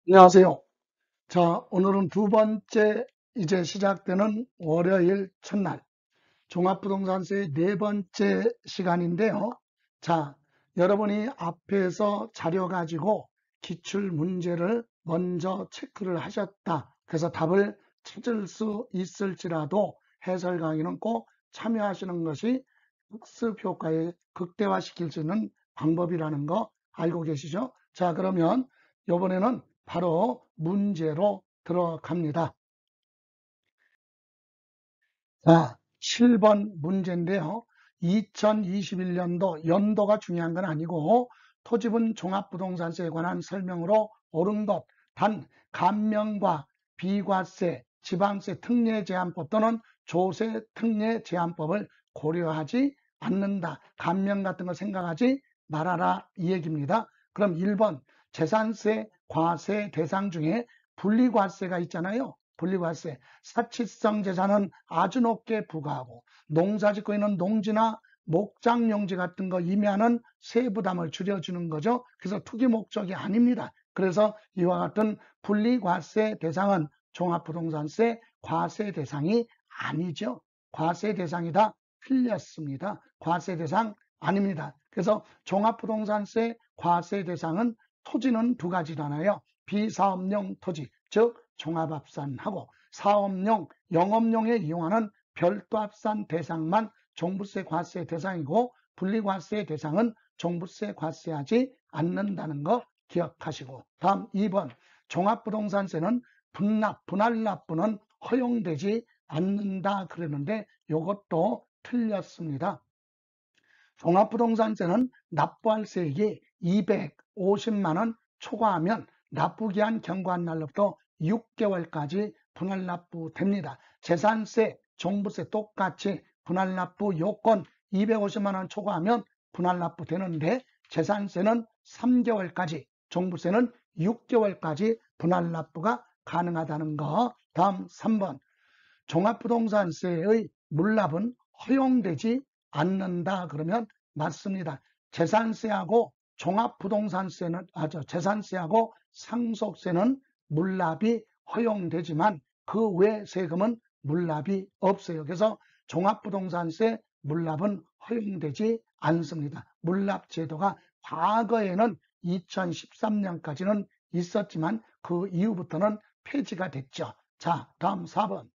안녕하세요. 자, 오늘은 두 번째 이제 시작되는 월요일 첫날 종합부동산세의 네 번째 시간인데요. 자, 여러분이 앞에서 자료 가지고 기출 문제를 먼저 체크를 하셨다. 그래서 답을 찾을 수 있을지라도 해설 강의는 꼭 참여하시는 것이 학습 효과에 극대화시킬 수 있는 방법이라는 거 알고 계시죠? 자, 그러면 이번에는 바로 문제로 들어갑니다. 자, 7번 문제인데요. 2021년도 연도가 중요한 건 아니고 토지분 종합부동산세에 관한 설명으로 옳은 것, 단 감면과 비과세, 지방세 특례 제한법 또는 조세 특례 제한법을 고려하지 않는다. 감면 같은 거 생각하지 말아라 이 얘기입니다. 그럼 1번 재산세 과세 대상 중에 분리과세가 있잖아요. 분리과세. 사치성 재산은 아주 높게 부과하고 농사 짓고 있는 농지나 목장용지 같은 거 임야는 세부담을 줄여주는 거죠. 그래서 투기 목적이 아닙니다. 그래서 이와 같은 분리과세 대상은 종합부동산세 과세 대상이 아니죠. 과세 대상이다. 틀렸습니다. 과세 대상 아닙니다. 그래서 종합부동산세 과세 대상은 토지는 두 가지잖아요. 비사업용 토지, 즉 종합합산하고 사업용, 영업용에 이용하는 별도합산 대상만 종부세 과세 대상이고 분리과세 대상은 종부세 과세하지 않는다는 거 기억하시고, 다음 2번 종합부동산세는 분할납부는 허용되지 않는다 그러는데 이것도 틀렸습니다. 종합부동산세는 납부할 세액이 250만 원 초과하면 납부기한 경과한 날로부터 6개월까지 분할납부됩니다. 재산세, 종부세 똑같이 분할납부 요건 250만 원 초과하면 분할납부되는데 재산세는 3개월까지, 종부세는 6개월까지 분할납부가 가능하다는 거. 다음 3번 종합부동산세의 물납은 허용되지 않는다 그러면 맞습니다. 재산세하고 종합부동산세는 재산세하고 상속세는 물납이 허용되지만 그 외 세금은 물납이 없어요. 그래서 종합부동산세 물납은 허용되지 않습니다. 물납 제도가 과거에는 2013년까지는 있었지만 그 이후부터는 폐지가 됐죠. 자, 다음 4번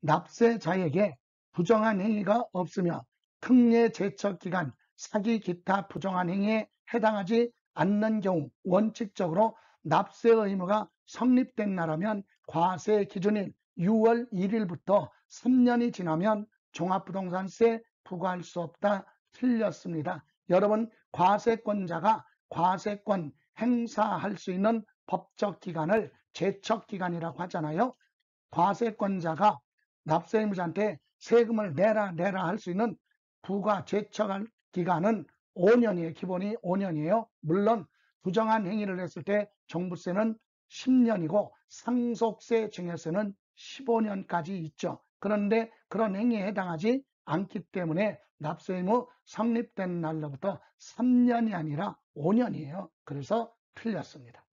납세자에게 부정한 행위가 없으며 특례 제척기간, 사기 기타 부정한 행위에 해당하지 않는 경우 원칙적으로 납세 의무가 성립된 나라면 과세 기준일 6월 1일부터 3년이 지나면 종합부동산세 부과할 수 없다. 틀렸습니다. 여러분 과세권자가 과세권 행사할 수 있는 법적 기간을 제척기간이라고 하잖아요. 과세권자가 납세의무자한테 세금을 내라 할 수 있는 부과 제척할 기간은 5년이에요. 기본이 5년이에요. 물론 부정한 행위를 했을 때 종부세는 10년이고 상속세 증여세는 15년까지 있죠. 그런데 그런 행위에 해당하지 않기 때문에 납세의무 성립된 날로부터 3년이 아니라 5년이에요. 그래서 틀렸습니다.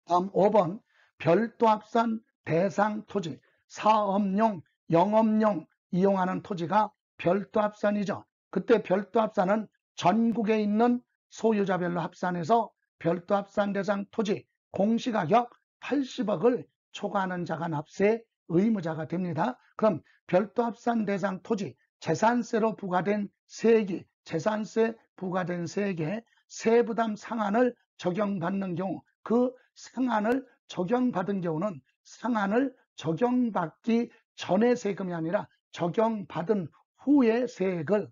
다음 5번 별도합산 대상 토지, 사업용, 영업용 이용하는 토지가 별도합산이죠. 그때 별도합산은 전국에 있는 소유자별로 합산해서 별도합산 대상 토지 공시가격 80억을 초과하는 자가 납세 의무자가 됩니다. 그럼 별도합산 대상 토지 재산세로 부과된 세액이 재산세 부과된 세액에 세부담 상한을 적용받는 경우 그 상한을 적용받은 경우는 상한을 적용받기 전의 세금이 아니라 적용받은 후의 세액을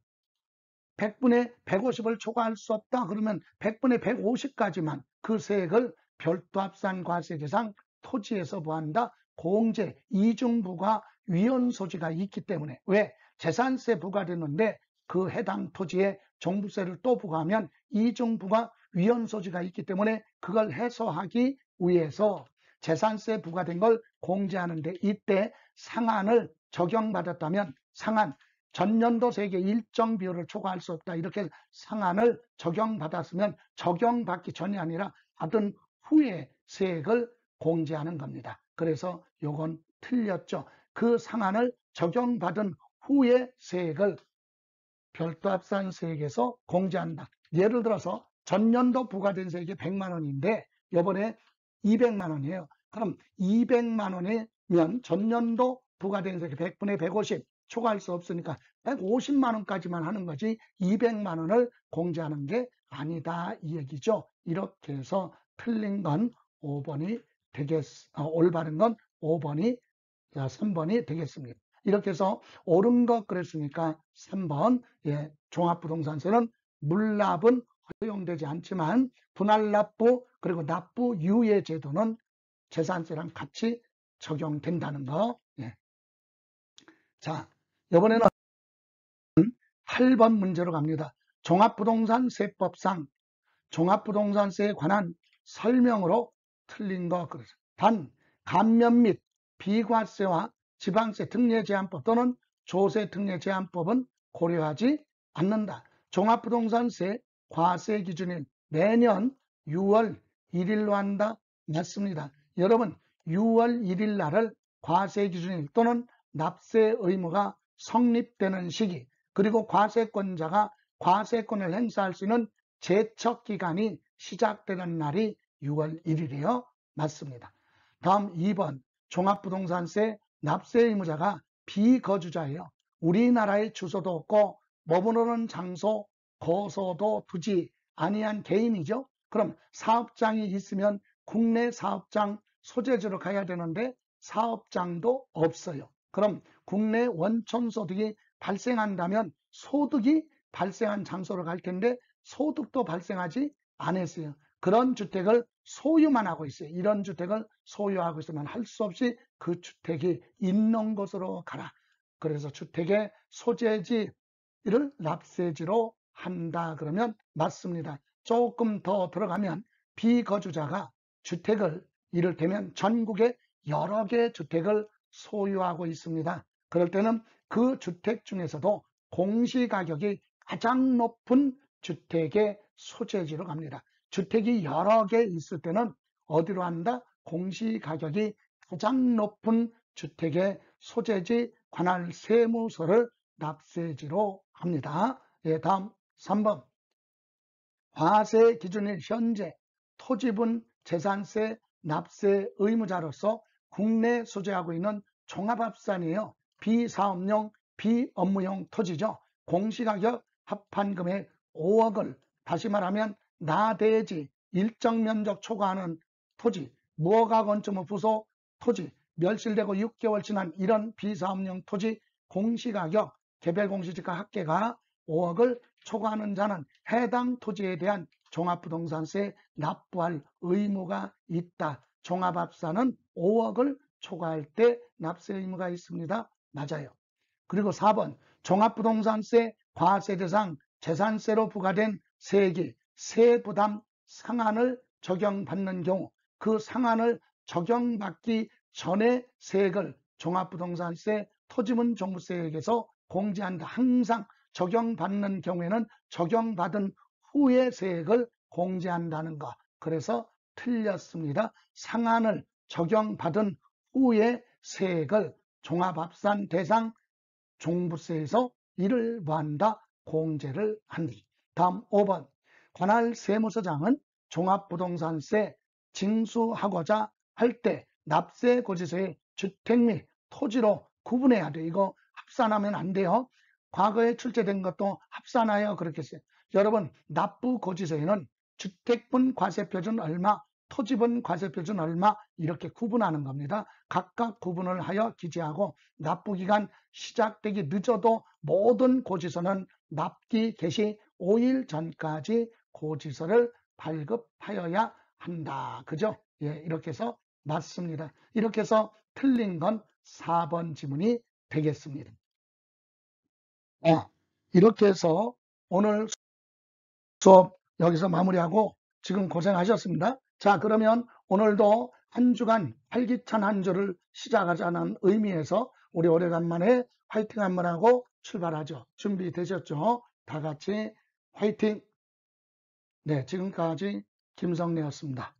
100분의 150을 초과할 수 없다 그러면 100분의 150까지만 그 세액을 별도합산 과세 대상 토지에서 부과한다. 공제 이중부과 위헌소지가 있기 때문에 왜 재산세 부과되는데 그 해당 토지에 종부세를 또 부과하면 이중부가 위헌소지가 있기 때문에 그걸 해소하기 위해서 재산세 부과된 걸 공제하는데 이때 상한을 적용받았다면 상한 전년도 세액의 일정 비율을 초과할 수 없다. 이렇게 상한을 적용받았으면 적용받기 전이 아니라 받은 후에 세액을 공제하는 겁니다. 그래서 요건 틀렸죠. 그 상한을 적용받은 후에 세액을 별도 합산세액에서 공제한다. 예를 들어서 전년도 부과된 세액이 100만 원인데 이번에 200만 원이에요. 그럼 200만 원이면 전년도 부과된 세액이 100분의 150 초과할 수 없으니까 150만 원까지만 하는 거지 200만 원을 공제하는 게 아니다 이 얘기죠. 이렇게 해서 틀린 건 5번이 올바른 건 5번이 3번이 되겠습니다. 이렇게 해서 옳은 것 그랬으니까 3번 종합부동산세는 물납은 허용되지 않지만 분할납부 그리고 납부 유예 제도는 재산세랑 같이 적용된다는 거. 자, 이번에는 8번 문제로 갑니다. 종합부동산세법상 종합부동산세에 관한 설명으로 틀린 거. 단 감면 및 비과세와 지방세 특례제한법 또는 조세 특례제한법은 고려하지 않는다. 종합부동산세 과세 기준인 매년 6월 1일로 한다. 맞습니다. 여러분 6월 1일 날을 과세 기준일 또는 납세 의무가 성립되는 시기 그리고 과세권자가 과세권을 행사할 수 있는 제척기간이 시작되는 날이 6월 1일이요. 맞습니다. 다음 2번 종합부동산세 납세 의무자가 비거주자예요. 우리나라에 주소도 없고 머무르는 장소, 거소도 두지 아니한 개인이죠. 그럼 사업장이 있으면 국내 사업장 소재지로 가야 되는데 사업장도 없어요. 그럼 국내 원천소득이 발생한다면 소득이 발생한 장소로 갈 텐데 소득도 발생하지 않았어요. 그런 주택을 소유만 하고 있어요. 이런 주택을 소유하고 있으면 할 수 없이 그 주택이 있는 곳으로 가라. 그래서 주택의 소재지를 납세지로 한다 그러면 맞습니다. 조금 더 들어가면 비거주자가 주택을 이를테면 전국에 여러 개의 주택을 소유하고 있습니다. 그럴 때는 그 주택 중에서도 공시가격이 가장 높은 주택의 소재지로 갑니다. 주택이 여러 개 있을 때는 어디로 한다? 공시가격이 가장 높은 주택의 소재지 관할 세무서를 납세지로 합니다. 다음 3번 과세 기준일 현재 토지분 재산세 납세 의무자로서 국내 소재하고 있는 종합합산이에요. 비사업용 비업무용 토지죠. 공시가격 합판금액 5억을 다시 말하면 나대지 일정 면적 초과하는 토지 무허가 건축 부속 토지 멸실되고 6개월 지난 이런 비사업용 토지 공시가격 개별공시지가 합계가 5억을 초과하는 자는 해당 토지에 대한 종합부동산세 납부할 의무가 있다. 종합합산은 5억을 초과할 때 납세 의무가 있습니다. 맞아요. 그리고 4번 종합부동산세 과세 대상 재산세로 부과된 세액이 세부담 상한을 적용받는 경우 그 상한을 적용받기 전에 세액을 종합부동산세 토지분 종부세액에서 공제한다. 항상 적용받는 경우에는 적용받은 후에 세액을 공제한다는 것. 그래서 틀렸습니다. 상한을 적용받은 후에 세액을 종합합산 대상 종부세에서 이를 뭐한다? 공제를 한다. 다음 5번 관할 세무서장은 종합부동산세 징수하고자 할 때 납세고지서의 주택 및 토지로 구분해야 돼. 이거 합산하면 안 돼요. 과거에 출제된 것도 합산하여 그렇게 했어요. 여러분 납부고지서에는 주택분 과세표준 얼마, 토지분 과세표준 얼마 이렇게 구분하는 겁니다. 각각 구분을 하여 기재하고 납부기간 시작되기 늦어도 모든 고지서는 납기 개시 5일 전까지 고지서를 발급하여야 한다. 그죠? 이렇게 해서 맞습니다. 이렇게 해서 틀린 건 4번 지문이 되겠습니다. 이렇게 해서 오늘 수업 여기서 마무리하고 지금 고생하셨습니다. 자, 그러면 오늘도 한 주간 활기찬 한 주를 시작하자는 의미에서 우리 오래간만에 화이팅 한번 하고 출발하죠. 준비되셨죠? 다 같이 화이팅! 네, 지금까지 김성래였습니다.